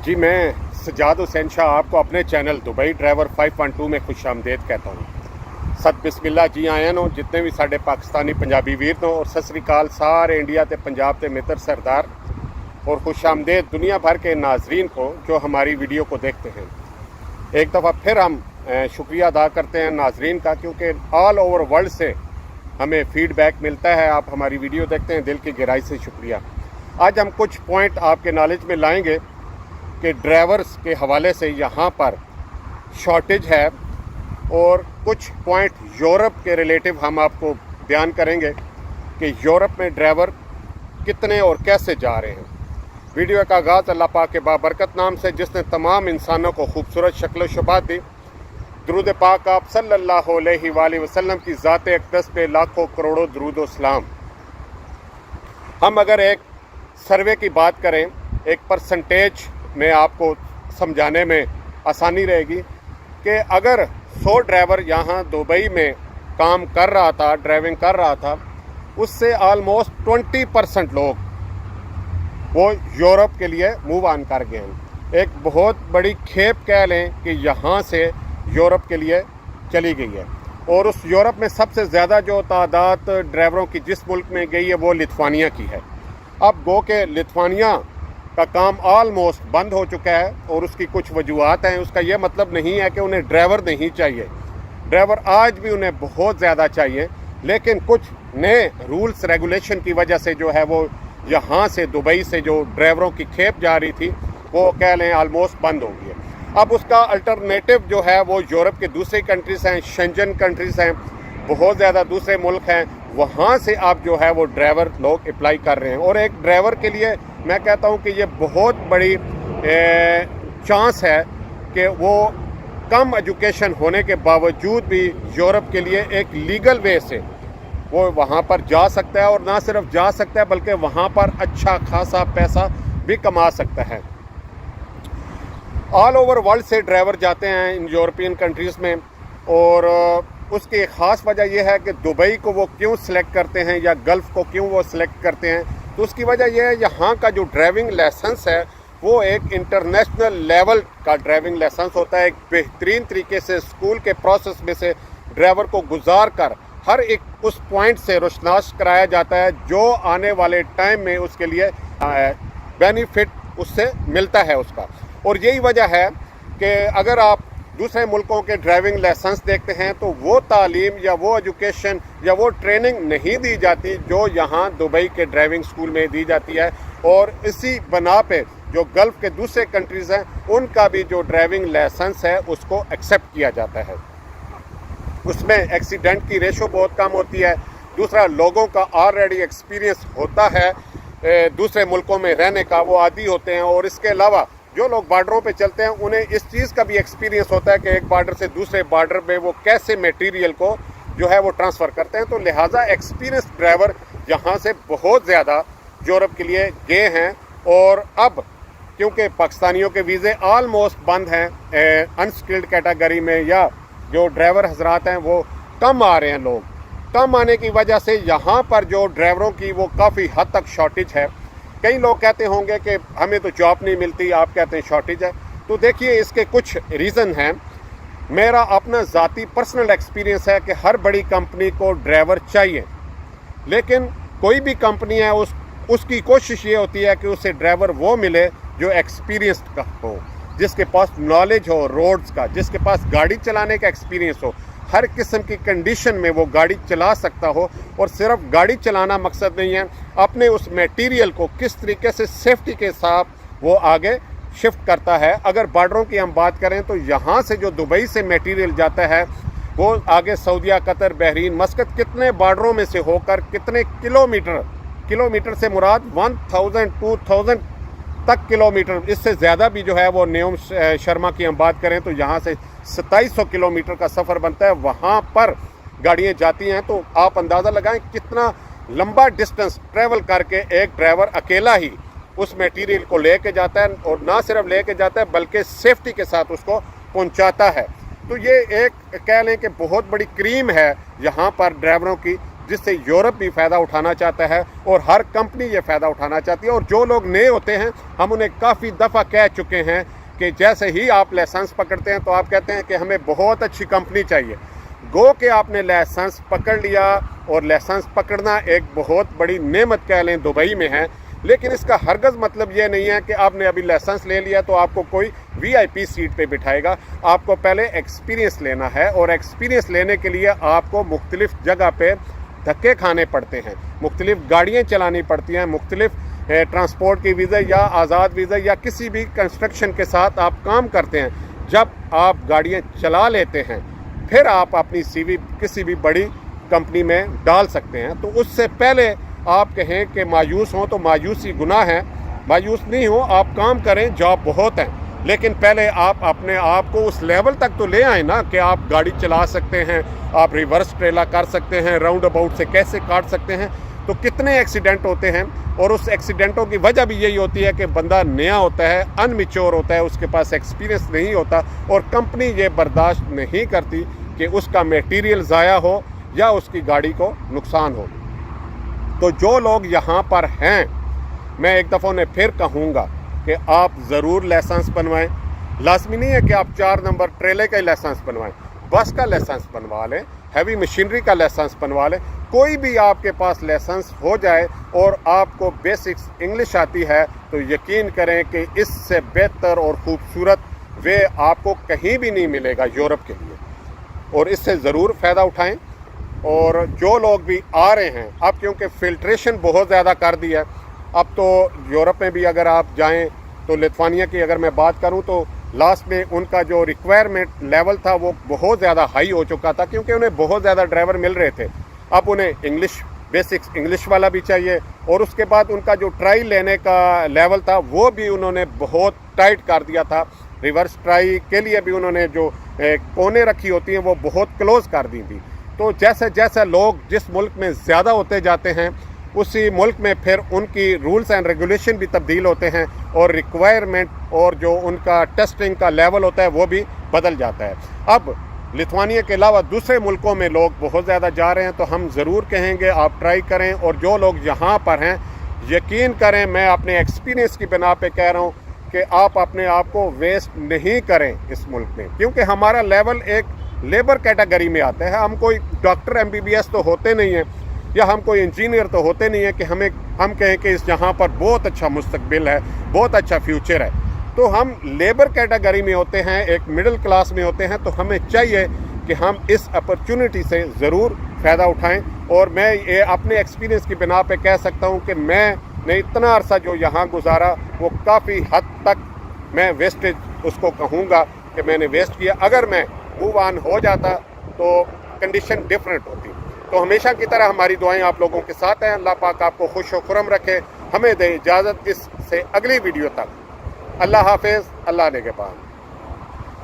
जी, मैं सजाद हुसैन शाह आपको अपने चैनल दुबई ड्राइवर 512 में खुश आमदेद कहता हूँ। सत बिस्मिल्ला जी आया नो जितने भी साढ़े पाकिस्तानी पंजाबी वीर नो और सत श्री अकाल सारे इंडिया ते पंजाब ते मित्र सरदार और खुश आमदेद दुनिया भर के नाजरीन को जो हमारी वीडियो को देखते हैं। एक दफ़ा फिर हम शुक्रिया अदा करते हैं नाजरीन का, क्योंकि ऑल ओवर वर्ल्ड से हमें फीडबैक मिलता है। आप हमारी वीडियो देखते हैं, दिल की गहराई से शुक्रिया। आज हम कुछ पॉइंट आपके नॉलेज में लाएंगे कि ड्राइवर्स के हवाले से यहाँ पर शॉर्टेज है, और कुछ पॉइंट यूरोप के रिलेटिव हम आपको बयान करेंगे कि यूरोप में ड्राइवर कितने और कैसे जा रहे हैं। वीडियो का आगाज़ अल्लाह पाक के बाबरकत नाम से, जिसने तमाम इंसानों को खूबसूरत शक्ल शुबात दी। दरूद पाक आप सल्लल्लाहु अलैहि वसल्लम की ज़ात अक़दस पे लाखों करोड़ों दरूद व सलाम। हम अगर एक सर्वे की बात करें, एक परसेंटेज में आपको समझाने में आसानी रहेगी कि अगर 100 ड्राइवर यहाँ दुबई में काम कर रहा था, ड्राइविंग कर रहा था, उससे ऑलमोस्ट 20% लोग वो यूरोप के लिए मूव ऑन कर गए हैं। एक बहुत बड़ी खेप कह लें कि यहाँ से यूरोप के लिए चली गई है। और उस यूरोप में सबसे ज़्यादा जो तादाद ड्राइवरों की जिस मुल्क में गई है वो लिथुआनिया की है। अब गो के लिथुआनिया का काम ऑलमोस्ट बंद हो चुका है, और उसकी कुछ वजूहत हैं। उसका यह मतलब नहीं है कि उन्हें ड्राइवर नहीं चाहिए, ड्राइवर आज भी उन्हें बहुत ज़्यादा चाहिए, लेकिन कुछ नए रूल्स रेगुलेशन की वजह से जो है वो यहाँ से दुबई से जो ड्राइवरों की खेप जा रही थी वो कह लें ऑलमोस्ट बंद हो गई है। अब उसका अल्टरनेटिव जो है वो यूरोप के दूसरी कंट्रीज़ हैं, शेंजन कंट्रीज़ हैं, बहुत ज़्यादा दूसरे मुल्क हैं, वहाँ से आप जो है वो ड्राइवर लोग अप्लाई कर रहे हैं। और एक ड्राइवर के लिए मैं कहता हूँ कि ये बहुत बड़ी चांस है कि वो कम एजुकेशन होने के बावजूद भी यूरोप के लिए एक लीगल वे से वो वहाँ पर जा सकता है, और ना सिर्फ जा सकता है बल्कि वहाँ पर अच्छा खासा पैसा भी कमा सकता है। ऑल ओवर वर्ल्ड से ड्राइवर जाते हैं इन यूरोपियन कंट्रीज़ में, और उसकी ख़ास वजह यह है कि दुबई को वो क्यों सिलेक्ट करते हैं या गल्फ़ को क्यों वो सिलेक्ट करते हैं। तो उसकी वजह यह है, यहाँ का जो ड्राइविंग लाइसेंस है वो एक इंटरनेशनल लेवल का ड्राइविंग लाइसेंस होता है। एक बेहतरीन तरीके से स्कूल के प्रोसेस में से ड्राइवर को गुजार कर हर एक उस पॉइंट से रोशनास कराया जाता है जो आने वाले टाइम में उसके लिए बेनिफिट उससे मिलता है उसका। और यही वजह है कि अगर आप दूसरे मुल्कों के ड्राइविंग लाइसेंस देखते हैं तो वो तालीम या वो एजुकेशन या वो ट्रेनिंग नहीं दी जाती जो यहाँ दुबई के ड्राइविंग स्कूल में दी जाती है। और इसी बना पे जो गल्फ़ के दूसरे कंट्रीज़ हैं उनका भी जो ड्राइविंग लाइसेंस है उसको एक्सेप्ट किया जाता है। उसमें एक्सीडेंट की रेशो बहुत कम होती है। दूसरा, लोगों का ऑलरेडी एक्सपीरियंस होता है दूसरे मुल्कों में रहने का, वो आदी होते हैं। और इसके अलावा जो लोग बॉर्डरों पे चलते हैं उन्हें इस चीज़ का भी एक्सपीरियंस होता है कि एक बॉर्डर से दूसरे बॉर्डर पे वो कैसे मटेरियल को जो है वो ट्रांसफ़र करते हैं। तो लिहाजा एक्सपीरियंस ड्राइवर यहाँ से बहुत ज़्यादा यूरोप के लिए गए हैं। और अब क्योंकि पाकिस्तानियों के वीज़े ऑलमोस्ट बंद हैं अनस्किल्ड कैटेगरी में, या जो ड्राइवर हजरात हैं वो कम आ रहे हैं, लोग कम आने की वजह से यहाँ पर जो ड्राइवरों की वो काफ़ी हद तक शॉर्टेज है। कई लोग कहते होंगे कि हमें तो जॉब नहीं मिलती, आप कहते हैं शॉर्टेज है। तो देखिए इसके कुछ रीज़न हैं। मेरा अपना ज़ाती पर्सनल एक्सपीरियंस है कि हर बड़ी कंपनी को ड्राइवर चाहिए, लेकिन कोई भी कंपनी है उसकी कोशिश ये होती है कि उसे ड्राइवर वो मिले जो एक्सपीरियंस्ड का हो, जिसके पास नॉलेज हो रोड्स का, जिसके पास गाड़ी चलाने का एक्सपीरियंस हो, हर किस्म की कंडीशन में वो गाड़ी चला सकता हो। और सिर्फ गाड़ी चलाना मकसद नहीं है, अपने उस मटेरियल को किस तरीके से सेफ्टी के साथ वो आगे शिफ्ट करता है। अगर बॉर्डरों की हम बात करें तो यहाँ से जो दुबई से मटेरियल जाता है वो आगे सऊदीया, कतर, बहरीन, मस्कत, कितने बॉर्डरों में से होकर कितने किलोमीटर से मुराद 1000 2000 तक किलोमीटर, इससे ज़्यादा भी जो है वो न्योम शर्मा की हम बात करें तो यहाँ से 2700 किलोमीटर का सफ़र बनता है। वहाँ पर गाड़ियाँ जाती हैं, तो आप अंदाज़ा लगाएं कितना लंबा डिस्टेंस ट्रैवल करके एक ड्राइवर अकेला ही उस मटेरियल को लेके जाता है, और ना सिर्फ लेके जाता है बल्कि सेफ्टी के साथ उसको पहुँचाता है। तो ये एक कह लें कि बहुत बड़ी क्रीम है यहाँ पर ड्राइवरों की जिससे यूरोप भी फ़ायदा उठाना चाहता है और हर कंपनी ये फ़ायदा उठाना चाहती है। और जो लोग नए होते हैं, हम उन्हें काफ़ी दफ़ा कह चुके हैं कि जैसे ही आप लाइसेंस पकड़ते हैं तो आप कहते हैं कि हमें बहुत अच्छी कंपनी चाहिए। गो के आपने लाइसेंस पकड़ लिया, और लाइसेंस पकड़ना एक बहुत बड़ी नेमत कह लें दुबई में है, लेकिन इसका हरगज़ मतलब ये नहीं है कि आपने अभी लाइसेंस ले लिया तो आपको कोई VIP सीट पे बिठाएगा। आपको पहले एक्सपीरियंस लेना है, और एक्सपीरियंस लेने के लिए आपको मुख्तलिफ़ जगह पे धक्के खाने पड़ते हैं, मुख्तलिफ़ गाड़ियाँ चलानी पड़ती हैं, मुख्तलिफ़ ट्रांसपोर्ट की वीज़ा या आज़ाद वीज़ा या किसी भी कंस्ट्रक्शन के साथ आप काम करते हैं। जब आप गाड़ियाँ चला लेते हैं फिर आप अपनी CV किसी भी बड़ी कंपनी में डाल सकते हैं। तो उससे पहले आप कहें कि मायूस हों तो मायूसी गुनाह है, मायूस नहीं हो, आप काम करें, जॉब बहुत है, लेकिन पहले आप अपने आप को उस लेवल तक तो ले आए ना कि आप गाड़ी चला सकते हैं, आप रिवर्स ट्रेला कर सकते हैं, राउंड अबाउट से कैसे काट सकते हैं। तो कितने एक्सीडेंट होते हैं, और उस एक्सीडेंटों की वजह भी यही होती है कि बंदा नया होता है, अनमिच्योर होता है, उसके पास एक्सपीरियंस नहीं होता, और कंपनी ये बर्दाश्त नहीं करती कि उसका मटेरियल ज़ाया हो या उसकी गाड़ी को नुकसान हो। तो जो लोग यहाँ पर हैं, मैं एक दफ़ा उन्हें फिर कहूँगा कि आप ज़रूर लाइसेंस बनवाएं। लाजमी नहीं है कि आप 4 नंबर ट्रेले का ही लाइसेंस बनवाएं, बस का लाइसेंस बनवा लें, हैवी मशीनरी का लाइसेंस बनवा लें। कोई भी आपके पास लाइसेंस हो जाए और आपको बेसिक्स इंग्लिश आती है तो यकीन करें कि इससे बेहतर और ख़ूबसूरत वे आपको कहीं भी नहीं मिलेगा यूरोप के लिए, और इससे ज़रूर फ़ायदा उठाएं। और जो लोग भी आ रहे हैं, अब क्योंकि फ़िल्ट्रेशन बहुत ज़्यादा कर दी है, अब तो यूरोप में भी अगर आप जाएं तो लिथुआनिया की अगर मैं बात करूं तो लास्ट में उनका जो रिक्वायरमेंट लेवल था वो बहुत ज़्यादा हाई हो चुका था, क्योंकि उन्हें बहुत ज़्यादा ड्राइवर मिल रहे थे। अब उन्हें इंग्लिश बेसिक्स इंग्लिश वाला भी चाहिए, और उसके बाद उनका जो ट्राई लेने का लेवल था वो भी उन्होंने बहुत टाइट कर दिया था। रिवर्स ट्राई के लिए भी उन्होंने जो कोने रखी होती हैं वो बहुत क्लोज़ कर दी थी। तो जैसे जैसे लोग जिस मुल्क में ज़्यादा होते जाते हैं, उसी मुल्क में फिर उनकी रूल्स एंड रेगुलेशन भी तब्दील होते हैं, और रिक्वायरमेंट और जो उनका टेस्टिंग का लेवल होता है वो भी बदल जाता है। अब लिथुआनिया के अलावा दूसरे मुल्कों में लोग बहुत ज़्यादा जा रहे हैं, तो हम ज़रूर कहेंगे आप ट्राई करें। और जो लोग यहाँ पर हैं, यकीन करें, मैं अपने एक्सपीरियंस की बिना पे कह रहा हूँ कि आप अपने आप को वेस्ट नहीं करें इस मुल्क में, क्योंकि हमारा लेवल एक लेबर कैटेगरी में आता है। हम कोई डॉक्टर MBBS तो होते नहीं हैं, या हम कोई इंजीनियर तो होते नहीं हैं कि हम कहें कि इस यहाँ पर बहुत अच्छा मुस्तकबिल है, बहुत अच्छा फ्यूचर है। तो हम लेबर कैटेगरी में होते हैं, एक मिडिल क्लास में होते हैं। तो हमें चाहिए कि हम इस अपॉर्चुनिटी से ज़रूर फ़ायदा उठाएं। और मैं ये अपने एक्सपीरियंस की बिना पे कह सकता हूँ कि मैंने इतना अरसा जो यहाँ गुजारा वो काफ़ी हद तक मैं वेस्टेज उसको कहूँगा कि मैंने वेस्ट किया। अगर मैं मूव ऑन हो जाता तो कंडीशन डिफरेंट होती। तो हमेशा की तरह हमारी दुआएं आप लोगों के साथ हैं। अल्लाह पाक आपको खुश व खुरम रखे। हमें दे इजाज़त इससे अगली वीडियो तक। अल्लाह हाफिज़, अल्लाह निगहबान।